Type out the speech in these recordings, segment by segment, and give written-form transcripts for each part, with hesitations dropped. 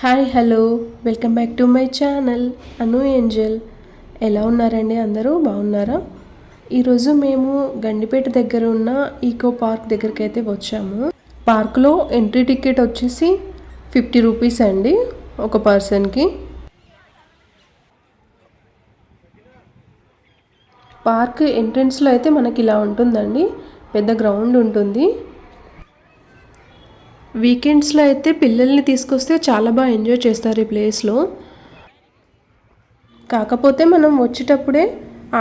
Hi hello welcome back to my channel Anu Angel. ఎలా ఉన్నారండి? అందరూ బాగున్నారా? ఈరోజు మేము గండిపేట దగ్గర ఉన్న ఈకో పార్క్ దగ్గరికి అయితే వచ్చాము. పార్క్లో ఎంట్రీ టికెట్ వచ్చేసి 50 రూపీస్ అండి ఒక పర్సన్కి. పార్క్ ఎంట్రన్స్లో అయితే మనకి ఇలా ఉంటుందండి, పెద్ద గ్రౌండ్ ఉంటుంది. వీకెండ్స్లో అయితే పిల్లల్ని తీసుకొస్తే చాలా బాగా ఎంజాయ్ చేస్తారు ఈ ప్లేస్లో. కాకపోతే మనం వచ్చేటప్పుడే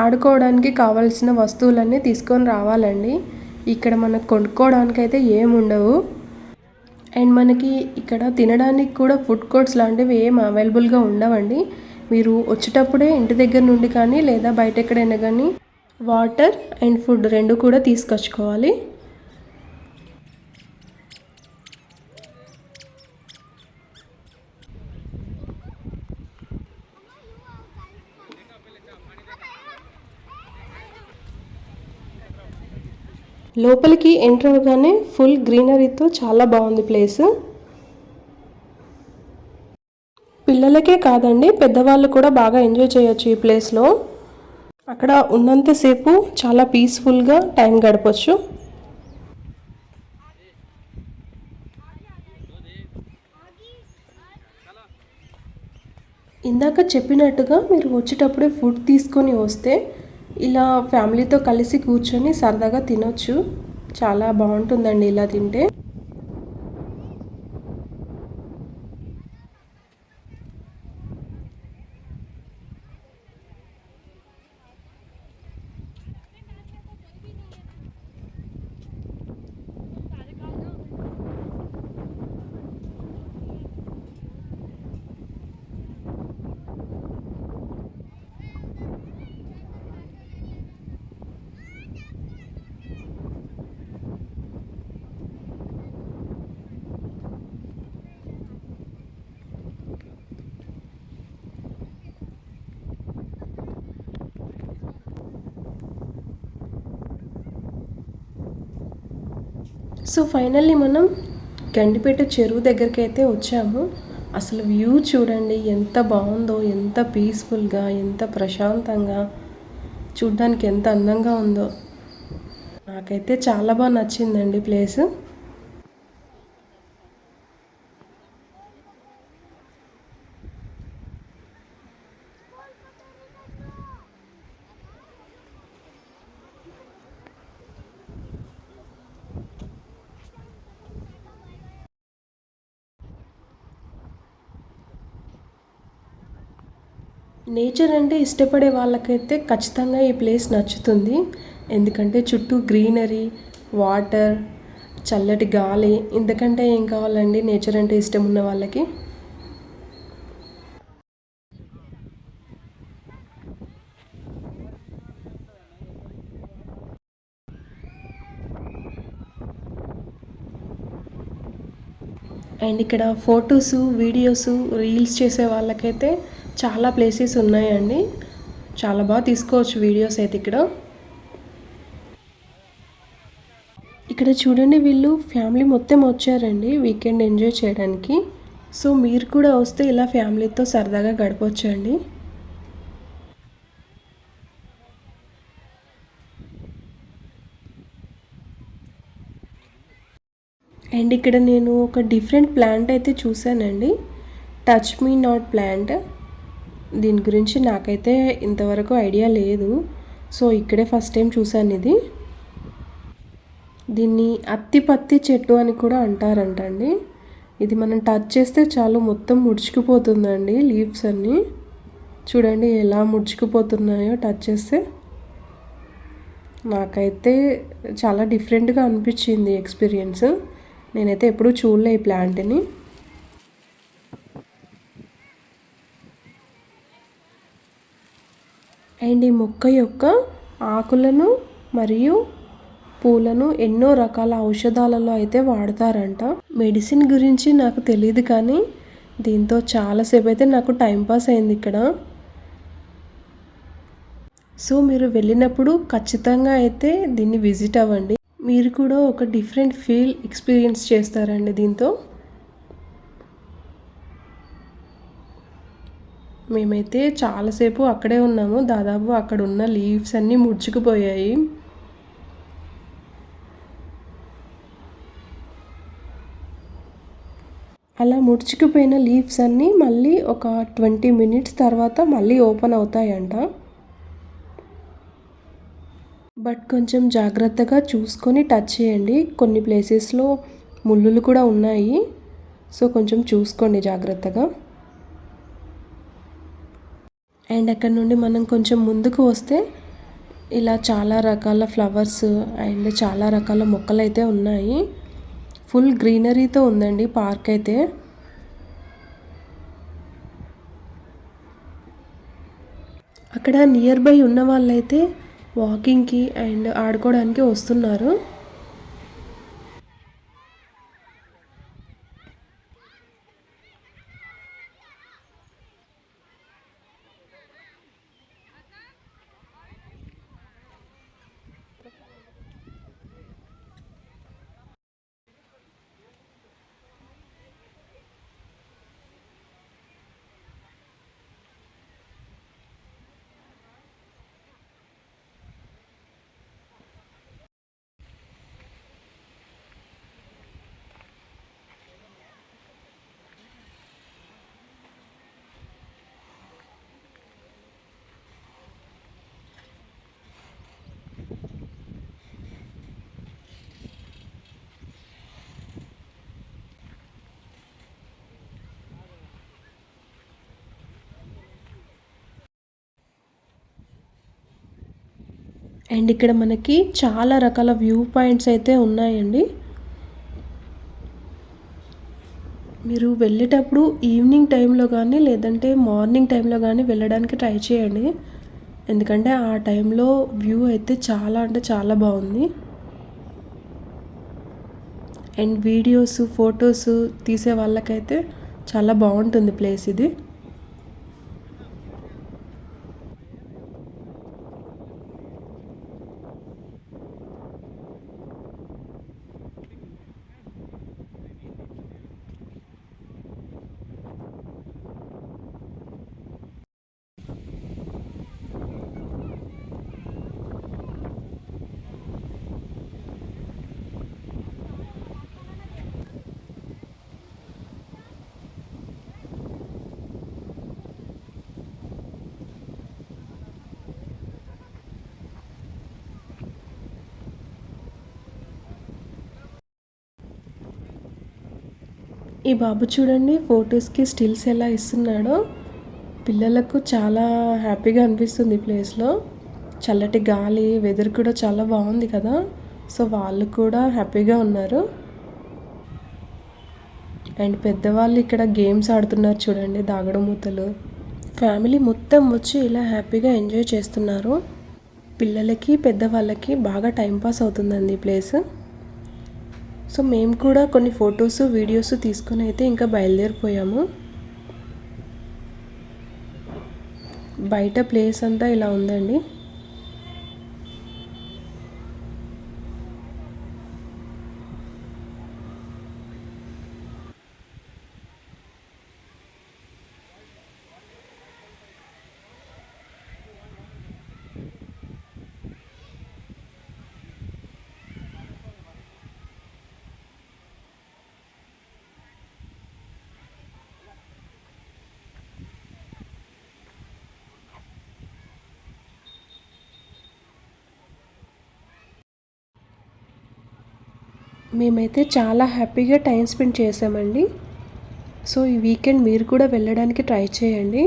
ఆడుకోవడానికి కావాల్సిన వస్తువులన్నీ తీసుకొని రావాలండి. ఇక్కడ మనకు కొనుక్కోవడానికి అయితే ఏముండవు. అండ్ మనకి ఇక్కడ తినడానికి కూడా ఫుడ్ కోర్ట్స్ లాంటివి ఏం అవైలబుల్గా ఉండవండి. మీరు వచ్చేటప్పుడే ఇంటి దగ్గర నుండి కానీ లేదా బయట ఎక్కడైనా కానీ వాటర్ అండ్ ఫుడ్ రెండు కూడా తీసుకొచ్చుకోవాలి. లోపలికి ఎంటర్ అవగానే ఫుల్ గ్రీనరీతో చాలా బాగుంది ప్లేస్. పిల్లలకే కాదండి, పెద్దవాళ్ళు కూడా బాగా ఎంజాయ్ చేయొచ్చు ఈ ప్లేస్లో. అక్కడ ఉన్నంతసేపు చాలా పీస్ఫుల్గా టైం గడపచ్చు. ఇందాక చెప్పినట్టుగా మీరు వచ్చేటప్పుడే ఫుడ్ తీసుకొని వస్తే ఇలా ఫ్యామిలీతో కలిసి కూర్చొని సరదాగా తినొచ్చు. చాలా బాగుంటుందండి ఇలా తింటే. సో ఫైనల్లీ మనం గండిపేట చెరువు దగ్గరికి అయితే వచ్చాము. అసలు వ్యూ చూడండి ఎంత బాగుందో, ఎంత పీస్ఫుల్గా, ఎంత ప్రశాంతంగా, చూడ్డానికి ఎంత అందంగా ఉందో. నాకైతే చాలా బాగా నచ్చిందండి ప్లేసు. నేచర్ అంటే ఇష్టపడే వాళ్ళకైతే ఖచ్చితంగా ఈ ప్లేస్ నచ్చుతుంది. ఎందుకంటే చుట్టూ గ్రీనరీ, వాటర్, చల్లటి గాలి, ఇంతకంటే ఏం కావాలండి నేచర్ అంటే ఇష్టం ఉన్న వాళ్ళకి. అండ్ ఇక్కడ ఫొటోస్, వీడియోస్, రీల్స్ చేసే వాళ్ళకైతే చాలా ప్లేసెస్ ఉన్నాయండి. చాలా బాగా తీసుకోవచ్చు వీడియోస్ అయితే ఇక్కడ. ఇక్కడ చూడండి, వీళ్ళు ఫ్యామిలీ మొత్తం వచ్చారండి వీకెండ్ ఎంజాయ్ చేయడానికి. సో మీరు కూడా వస్తే ఇలా ఫ్యామిలీతో సరదాగా గడపవచ్చండి. అండ్ ఇక్కడ నేను ఒక డిఫరెంట్ ప్లాంట్ అయితే చూశానండి, టచ్ మీ నాట్ ప్లాంట్. దీని గురించి నాకైతే ఇంతవరకు ఐడియా లేదు. సో ఇక్కడే ఫస్ట్ టైం చూశాను ఇది. దీన్ని అత్తిపత్తి చెట్టు అని కూడా అంటారంటండి. ఇది మనం టచ్ చేస్తే చాలు మొత్తం ముడుచుకుపోతుందండి లీవ్స్ అన్నీ. చూడండి ఎలా ముడుచుకుపోతున్నాయో టచ్ చేస్తే. నాకైతే చాలా డిఫరెంట్గా అనిపించింది ఎక్స్పీరియన్స్. నేనైతే ఎప్పుడూ చూడలే ఈ ప్లాంట్ని. అండ్ ఈ మొక్క యొక్క ఆకులను మరియు పూలను ఎన్నో రకాల ఔషధాలలో అయితే వాడతారంట. మెడిసిన్ గురించి నాకు తెలియదు, కానీ దీంతో చాలాసేపు అయితే నాకు టైంపాస్ అయింది ఇక్కడ. సో మీరు వెళ్ళినప్పుడు ఖచ్చితంగా అయితే దీన్ని విజిట్ అవ్వండి. మీరు కూడా ఒక డిఫరెంట్ ఫీల్ ఎక్స్పీరియన్స్ చేస్తారండి దీంతో. మేమైతే చాలాసేపు అక్కడే ఉన్నాము. దాదాపు అక్కడ ఉన్న లీవ్స్ అన్నీ ముడుచుకుపోయాయి. అలా ముడుచుకుపోయిన లీవ్స్ అన్నీ మళ్ళీ ఒక 20 మినిట్స్ తర్వాత మళ్ళీ ఓపెన్ అవుతాయంట. బట్ కొంచెం జాగ్రత్తగా చూసుకొని టచ్ చేయండి. కొన్ని ప్లేసెస్లో ముళ్ళులు కూడా ఉన్నాయి. సో కొంచెం చూసుకోండి జాగ్రత్తగా. అండ్ అక్కడ నుండి మనం కొంచెం ముందుకు వస్తే ఇలా చాలా రకాల ఫ్లవర్స్ అండ్ చాలా రకాల మొక్కలు అయితే ఉన్నాయి. ఫుల్ గ్రీనరీతో ఉందండి పార్క్ అయితే. అక్కడ నియర్ బై ఉన్న వాళ్ళైతే వాకింగ్కి అండ్ ఆడుకోవడానికి వస్తున్నారు. అండ్ ఇక్కడ మనకి చాలా రకాల వ్యూ పాయింట్స్ అయితే ఉన్నాయండి. మీరు వెళ్ళేటప్పుడు ఈవినింగ్ టైంలో కానీ లేదంటే మార్నింగ్ టైంలో కానీ వెళ్ళడానికి ట్రై చేయండి. ఎందుకంటే ఆ టైంలో వ్యూ అయితే చాలా అంటే చాలా బాగుంది. అండ్ వీడియోస్ ఫొటోస్ తీసే వాళ్ళకైతే చాలా బాగుంటుంది ప్లేస్ ఇది. ఈ బాబు చూడండి ఫొటోస్కి స్టిల్స్ ఎలా ఇస్తున్నాడో. పిల్లలకు చాలా హ్యాపీగా అనిపిస్తుంది ఈ ప్లేస్లో. చల్లటి గాలి, వెదర్ కూడా చాలా బాగుంది కదా. సో వాళ్ళు కూడా హ్యాపీగా ఉన్నారు. అండ్ పెద్దవాళ్ళు ఇక్కడ గేమ్స్ ఆడుతున్నారు చూడండి, దాగుడు మూతలు. ఫ్యామిలీ మొత్తం వచ్చి ఇలా హ్యాపీగా ఎంజాయ్ చేస్తున్నారు. పిల్లలకి పెద్దవాళ్ళకి బాగా టైంపాస్ అవుతుందండి ఈ ప్లేస్. సో మేము కూడా కొన్ని ఫొటోస్ వీడియోస్ తీసుకొని అయితే ఇంకా బయలుదేరిపోయాము. బయట ప్లేస్ అంతా ఇలా ఉందండి. మేమైతే చాలా హ్యాపీగా టైం స్పెండ్ చేసామండి. సో ఈ వీకెండ్ మీరు కూడా వెళ్ళడానికి ట్రై చేయండి.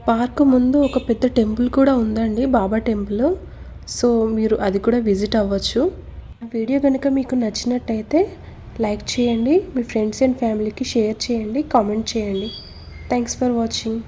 పార్క్ ముందు ఒక పెద్ద టెంపుల్ కూడా ఉందండి, బాబా టెంపుల్. సో మీరు అది కూడా విజిట్ అవ్వచ్చు. ఆ వీడియో కనుక మీకు నచ్చినట్టయితే లైక్ చేయండి, మీ ఫ్రెండ్స్ అండ్ ఫ్యామిలీకి షేర్ చేయండి, కామెంట్ చేయండి. Thanks for watching.